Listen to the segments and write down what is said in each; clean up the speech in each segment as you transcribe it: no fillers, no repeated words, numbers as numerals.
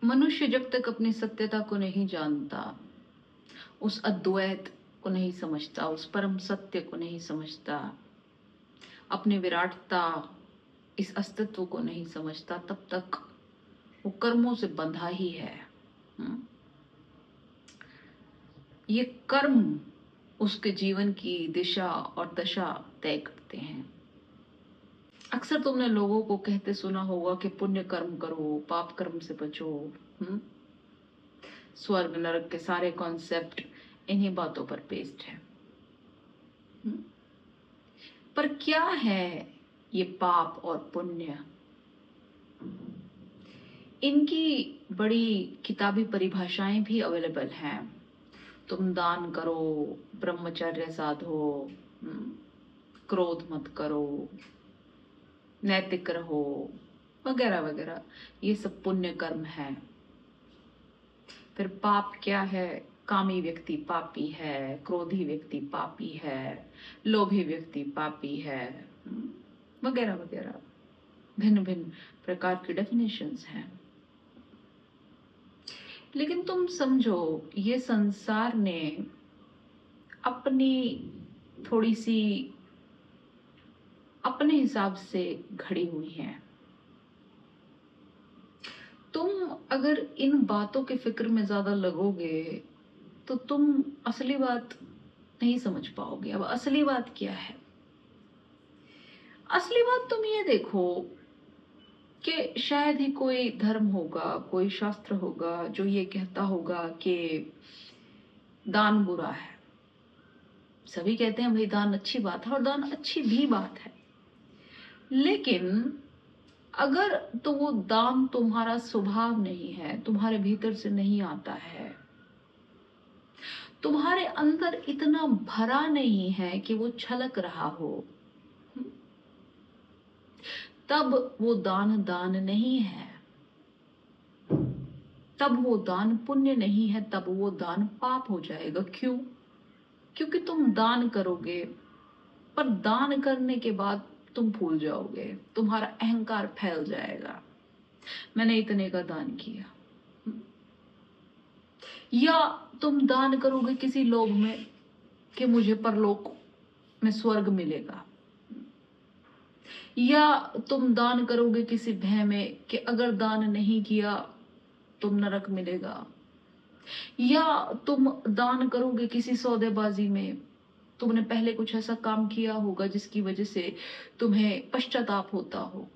मनुष्य जब तक अपनी सत्यता को नहीं जानता, उस अद्वैत को नहीं समझता, उस परम सत्य को नहीं समझता, अपनी विराटता, इस अस्तित्व को नहीं समझता, तब तक वो कर्मों से बंधा ही है। ये कर्म उसके जीवन की दिशा और दशा तय करते हैं। अक्सर तुमने लोगों को कहते सुना होगा कि पुण्य कर्म करो, पाप कर्म से बचो। स्वर्ग नरक के सारे कॉन्सेप्ट इन्हीं बातों पर बेस्ड है। पर क्या है ये पाप और पुण्य? इनकी बड़ी किताबी परिभाषाएं भी अवेलेबल हैं। तुम दान करो, ब्रह्मचर्य साधो, क्रोध मत करो, नैतिक रहो, वगैरह वगैरह, ये सब पुण्य कर्म है। फिर पाप क्या है? कामी व्यक्ति पापी है, क्रोधी व्यक्ति पापी है, लोभी व्यक्ति पापी है, वगैरह वगैरह, भिन्न भिन्न प्रकार की डेफिनेशंस हैं। लेकिन तुम समझो, ये संसार ने अपनी थोड़ी सी अपने हिसाब से घड़ी हुई है। तुम अगर इन बातों के फिक्र में ज्यादा लगोगे तो तुम असली बात नहीं समझ पाओगे। अब असली बात क्या है? असली बात तुम ये देखो कि शायद ही कोई धर्म होगा, कोई शास्त्र होगा जो ये कहता होगा कि दान बुरा है। सभी कहते हैं भाई दान अच्छी बात है, और दान अच्छी भी बात है, लेकिन अगर तो वो दान तुम्हारा स्वभाव नहीं है, तुम्हारे भीतर से नहीं आता है, तुम्हारे अंदर इतना भरा नहीं है कि वो छलक रहा हो, तब वो दान दान नहीं है, तब वो दान पुण्य नहीं है, तब वो दान पाप हो जाएगा। क्यों? क्योंकि तुम दान करोगे, पर दान करने के बाद तुम भूल जाओगे, तुम्हारा अहंकार फैल जाएगा, मैंने इतने का दान किया। या तुम दान करोगे किसी लोभ में कि मुझे परलोक में स्वर्ग मिलेगा, या तुम दान करोगे किसी भय में कि अगर दान नहीं किया तो नरक मिलेगा, या तुम दान करोगे किसी सौदेबाजी में, तुमने पहले कुछ ऐसा काम किया होगा जिसकी वजह से तुम्हें पश्चाताप होता हो,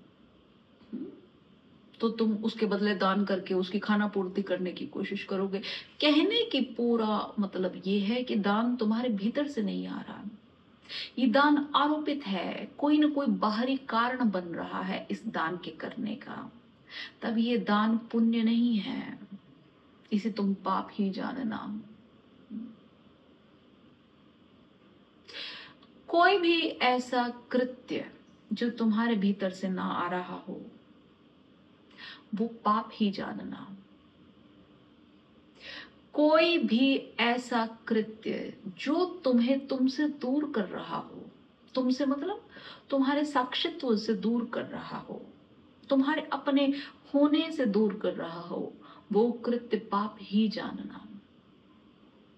तो तुम उसके बदले दान करके उसकी खाना पूर्ति करने की कोशिश करोगे। कहने की पूरा मतलब ये है कि दान तुम्हारे भीतर से नहीं आ रहा, ये दान आरोपित है, कोई ना कोई बाहरी कारण बन रहा है इस दान के करने का, तब ये दान पुण्य नहीं है, इसे तुम पाप ही जानना। कोई भी ऐसा कृत्य जो तुम्हारे भीतर से ना आ रहा हो, वो पाप ही जानना। कोई भी ऐसा कृत्य जो तुम्हें तुमसे दूर कर रहा हो, तुमसे मतलब तुम्हारे साक्षित्व से दूर कर रहा हो, तुम्हारे अपने होने से दूर कर रहा हो, वो कृत्य पाप ही जानना।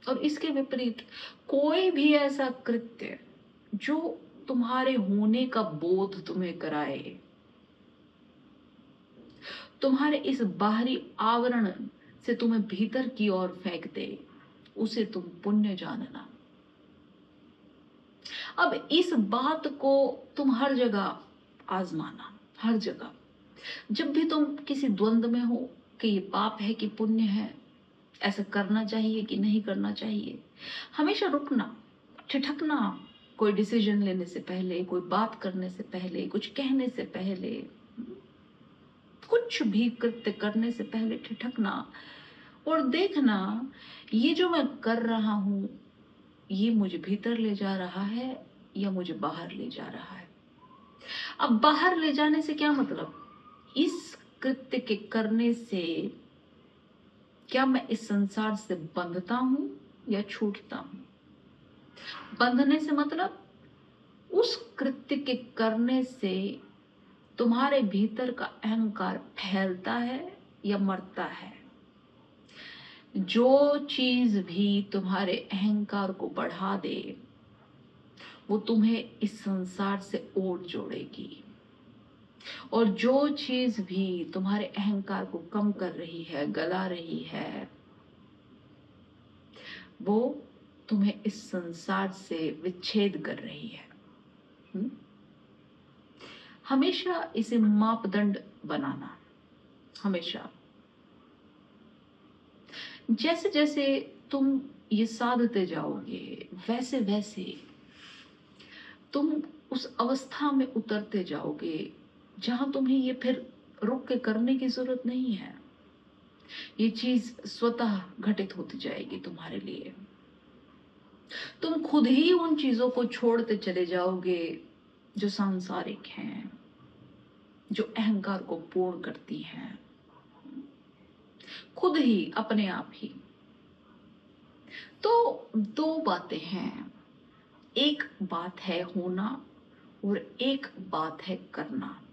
और इसके विपरीत कोई भी ऐसा कृत्य जो तुम्हारे होने का बोध तुम्हें कराए, तुम्हारे इस बाहरी आवरण से तुम्हें भीतर की ओर फेंक दे, उसे तुम पुण्य जानना। अब इस बात को तुम हर जगह आजमाना, हर जगह। जब भी तुम किसी द्वंद में हो कि ये पाप है कि पुण्य है, ऐसा करना चाहिए कि नहीं करना चाहिए, हमेशा रुकना, ठिठकना, कोई डिसीजन लेने से पहले, कोई बात करने से पहले, कुछ कहने से पहले, कुछ भी कृत्य करने से पहले ठिठकना और देखना ये जो मैं कर रहा हूं, ये मुझे भीतर ले जा रहा है या मुझे बाहर ले जा रहा है। अब बाहर ले जाने से क्या मतलब? इस कृत्य के करने से क्या मैं इस संसार से बंधता हूं या छूटता हूं? बंधने से मतलब उस कृत्य के करने से तुम्हारे भीतर का अहंकार फैलता है या मरता है। जो चीज भी तुम्हारे अहंकार को बढ़ा दे वो तुम्हें इस संसार से और जोड़ेगी, और जो चीज भी तुम्हारे अहंकार को कम कर रही है, गला रही है, वो तुम्हें इस संसार से विच्छेद कर रही है। हुँ? हमेशा इसे मापदंड बनाना, हमेशा। जैसे जैसे तुम ये साधते जाओगे वैसे वैसे तुम उस अवस्था में उतरते जाओगे जहां तुम्हें ये फिर रुक के करने की जरूरत नहीं है। ये चीज स्वतः घटित होती जाएगी तुम्हारे लिए। तुम खुद ही उन चीजों को छोड़ते चले जाओगे जो सांसारिक हैं, जो अहंकार को पूर्ण करती हैं, खुद ही, अपने आप ही। तो दो बातें हैं, एक बात है होना और एक बात है करना।